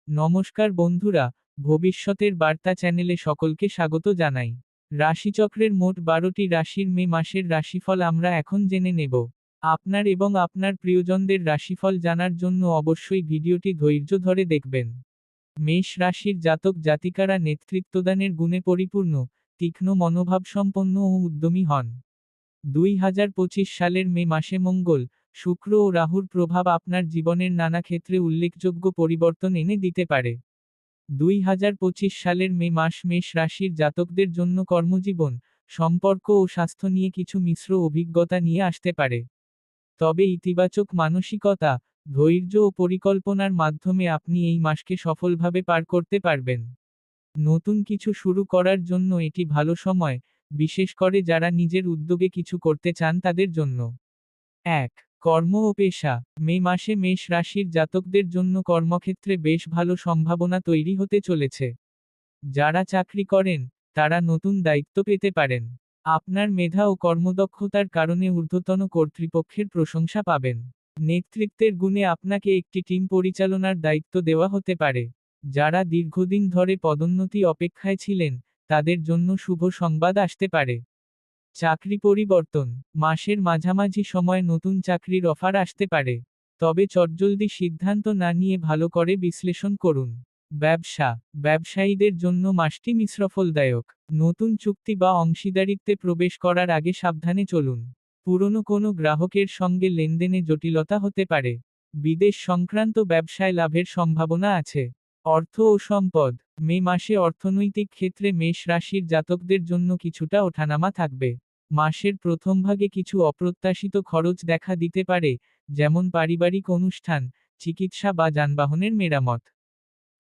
নমস্কার বন্ধুরা, ভবিষ্যতের বার্তা চ্যানেলে সকলকে স্বাগত জানাই। রাশিচক্রের মোট 12টি রাশির মে মাসের রাশিফল আমরা এখন জেনে নেব। আপনার এবং আপনার প্রিয়জনদের রাশিফল জানার জন্য অবশ্যই ভিডিওটি ধৈর্য ধরে দেখবেন। মেষ রাশির জাতক জাতিকারা নেতৃত্বদানের গুণে পরিপূর্ণ, তীক্ষ্ণ মনোভাবসম্পন্ন ও উদ্যমী হন। 2025 সালের মে মাসে মঙ্গল, শুক্র ও রাহুর প্রভাব আপনার জীবনের নানা ক্ষেত্রে উল্লেখযোগ্য পরিবর্তন এনে দিতে পারে। 2025 সালের মে মাস মেষ রাশির জাতকদের জন্য কর্মজীবন, সম্পর্ক ও স্বাস্থ্য নিয়ে কিছু মিশ্র অভিজ্ঞতা নিয়ে আসতে পারে। তবে ইতিবাচক মানসিকতা, ধৈর্য ও পরিকল্পনার মাধ্যমে আপনি এই মাসকে সফলভাবে পার করতে পারবেন। নতুন কিছু শুরু করার জন্য এটি ভালো সময়, বিশেষ করে যারা নিজের উদ্যোগে কিছু করতে চান তাদের জন্য। 1. কর্ম ও পেশা। মে মাসে মেষ রাশির জাতকদের জন্য কর্মক্ষেত্রে বেশ ভালো সম্ভাবনা তৈরি হতে চলেছে। যারা চাকরি করেন, তারা নতুন দায়িত্ব পেতে পারেন। আপনার মেধা ও কর্মদক্ষতার কারণে ঊর্ধ্বতন কর্তৃপক্ষের প্রশংসা পাবেন। নেতৃত্বের গুণে আপনাকে একটি টিম পরিচালনার দায়িত্ব দেওয়া হতে পারে। যারা দীর্ঘদিন ধরে পদোন্নতি অপেক্ষায় ছিলেন, তাদের জন্য শুভ সংবাদ আসতে পারে। চাকরি পরিবর্তন। মাসের মাঝামাঝি সময় নতুন চাকরির অফার আসতে পারে। তবে চটজলদি সিদ্ধান্ত না নিয়ে ভালো করে বিশ্লেষণ করুন। ব্যবসা। ব্যবসায়ীদের জন্য মাসটি মিশ্রফলদায়ক। নতুন চুক্তি বা অংশীদারিত্বে প্রবেশ করার আগে সাবধানে চলুন। পুরনো কোনো গ্রাহকের সঙ্গে লেনদেনে জটিলতা হতে পারে। বিদেশ সংক্রান্ত ব্যবসায় লাভের সম্ভাবনা আছে। অর্থ ও সম্পদ। মে মাসে অর্থনৈতিক ক্ষেত্রে মেষ রাশির জাতকদের জন্য কিছুটা ওঠানামা থাকবে। মাসের প্রথম ভাগে কিছু অপ্রত্যাশিত খরচ দেখা দিতে পারে, যেমন পারিবারিক অনুষ্ঠান, চিকিৎসা বা যানবাহনের মেরামত।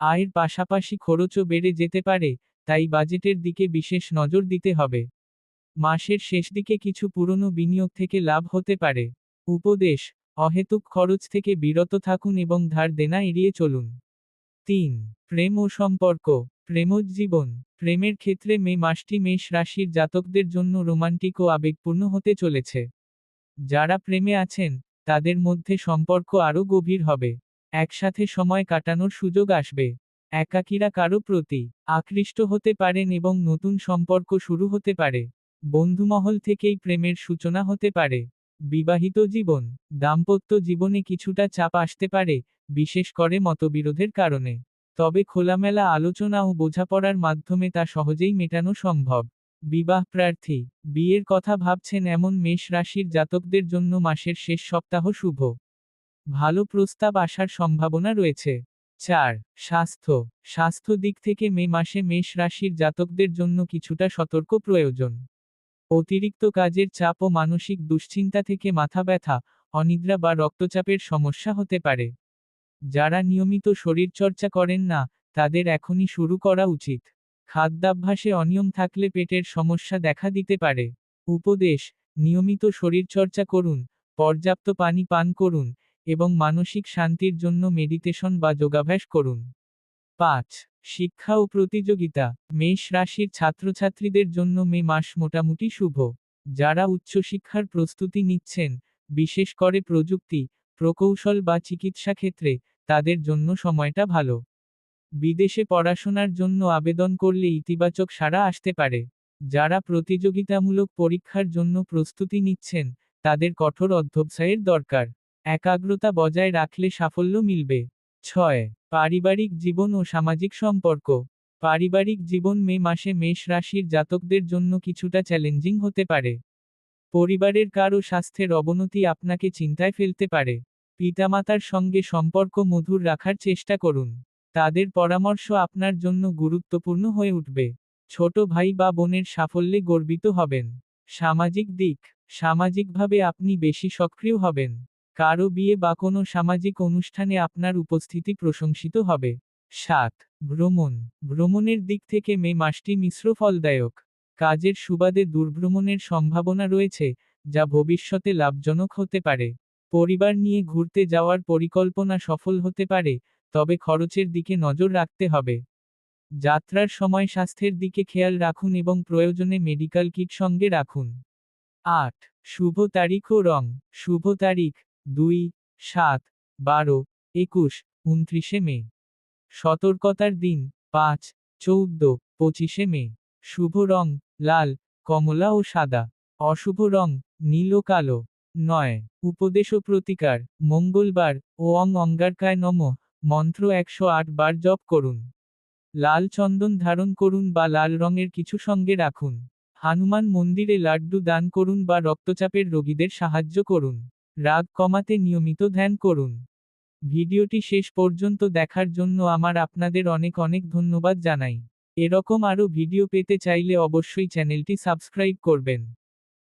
আয়ের পাশাপাশি খরচও বেড়ে যেতে পারে, তাই বাজেটের দিকে বিশেষ নজর দিতে হবে। মাসের শেষ দিকে কিছু পুরনো বিনিয়োগ থেকে লাভ হতে পারে। উপদেশ: অহেতুক খরচ থেকে বিরত থাকুন এবং ধার দেনা এড়িয়ে চলুন। 3. প্রেম ও সম্পর্ক। প্রেমজ জীবন। প্রেমের ক্ষেত্রে মে মাসটি মেষ রাশির জাতকদের জন্য রোমান্টিক ও আবেগপূর্ণ হতে চলেছে। যারা প্রেমে আছেন, তাদের মধ্যে সম্পর্ক আরও গভীর হবে। একসাথে সময় কাটানোর সুযোগ আসবে। একাকীরা কারো প্রতি আকৃষ্ট হতে পারেন এবং নতুন সম্পর্ক শুরু হতে পারে। বন্ধুমহল থেকেই প্রেমের সূচনা হতে পারে। বিবাহিত জীবন। দাম্পত্য জীবনে কিছুটা চাপ আসতে পারে, বিশেষ করে মতবিরোধের কারণে। তবে খোলামেলা আলোচনা ও বোঝাপড়ার মাধ্যমে তা সহজেই মেটানো সম্ভব। বিবাহ প্রার্থী। বিয়ের কথা ভাবছেন এমন মেষ রাশির জাতকদের জন্য মাসের শেষ সপ্তাহ শুভ। ভালো প্রস্তাব আসার সম্ভাবনা রয়েছে। 4. স্বাস্থ্য। স্বাস্থ্য দিক থেকে মে মাসে মেষ রাশির জাতকদের জন্য কিছুটা সতর্ক প্রয়োজন। অতিরিক্ত কাজের চাপ ও মানসিক দুশ্চিন্তা থেকে মাথা ব্যথা, অনিদ্রা বা রক্তচাপের সমস্যা হতে পারে। যারা নিয়মিত শরীরচর্চা করেন না, তাদের এখনই শুরু করা উচিত। খাদ্যাভ্যাসে অনিয়ম থাকলে পেটের সমস্যা দেখা দিতে পারে। উপদেশ: নিয়মিত শরীরচর্চা করুন, পর্যাপ্ত পানি পান করুন, এবং মানসিক শান্তির জন্য মেডিটেশন বা যোগাভ্যাস করুন। 5. শিক্ষা ও প্রতিযোগিতা। মেষ রাশির ছাত্রছাত্রীদের জন্য মে মাস মোটামুটি শুভ। যারা উচ্চশিক্ষার প্রস্তুতি নিচ্ছেন, বিশেষ করে প্রযুক্তি, প্রকৌশল বা চিকিৎসা ক্ষেত্রে, তাদের জন্য সময়টা ভালো। বিদেশে পড়াশোনার জন্য আবেদন করলে ইতিবাচক সাড়া আসতে পারে। যারা প্রতিযোগিতামূলক পরীক্ষার জন্য প্রস্তুতি নিচ্ছেন, তাদের কঠোর অধ্যবসায়ের দরকার। একাগ্রতা বজায় রাখলে সাফল্য মিলবে। 6. পারিবারিক জীবন ও সামাজিক সম্পর্ক। পারিবারিক জীবন মে মাসে মেষ রাশির জাতকদের জন্য কিছুটা চ্যালেঞ্জিং হতে পারে। পরিবারের কারও স্বাস্থ্যের অবনতি আপনাকে চিন্তায় ফেলতে পারে। পিতামাতার সঙ্গে সম্পর্ক মধুর রাখার চেষ্টা করুন। তাদের পরামর্শ আপনার জন্য গুরুত্বপূর্ণ হয়ে উঠবে। ছোট ভাই বা বোনের সাফল্যে গর্বিত হবেন। সামাজিক দিক। সামাজিকভাবে আপনি বেশি সক্রিয় হবেন। কারো বিয়ে বা কোনো সামাজিক অনুষ্ঠানে আপনার উপস্থিতি প্রশংসিত হবে। 7. ভ্রমণ। ভ্রমণের দিক থেকে মে মাসটি মিশ্র ফলদায়ক। কাজের সুবাদে দূরভ্রমণের সম্ভাবনা রয়েছে, যা ভবিষ্যতে লাভজনক হতে পারে। পরিবার নিয়ে ঘুরতে যাওয়ার পরিকল্পনা সফল হতে পারে, তবে খরচের দিকে নজর রাখতে হবে। যাত্রার সময় স্বাস্থ্যের দিকে খেয়াল রাখুন এবং প্রয়োজনে মেডিকেল কিট সঙ্গে রাখুন। 8. শুভ তারিখ ও রং। শুভ তারিখ: 2, 7, 12, 21, 29 মে। সতর্কতার দিন 5, 14, 25 মে। শুভ রং লাল, কমলা ও সাদা। অশুভ রং নীল ও কালো। 9 উপদেশ ও প্রতিকার মঙ্গলবার ওং অঙ্গারকায় নমঃ মন্ত্র 108 বার জপ করুন। লাল চন্দন ধারণ করুন বা লাল রঙের কিছু সঙ্গে রাখুন। হনুমান মন্দিরে লাড্ডু দান করুন বা রক্তচাপের রোগীদের সাহায্য করুন। রাগ কমাতে নিয়মিত ধ্যান করুন। ভিডিওটি শেষ পর্যন্ত দেখার জন্য আপনাদের অনেক অনেক ধন্যবাদ জানাই। এরকম আরও ভিডিও পেতে চাইলে অবশ্যই চ্যানেলটি সাবস্ক্রাইব করবেন।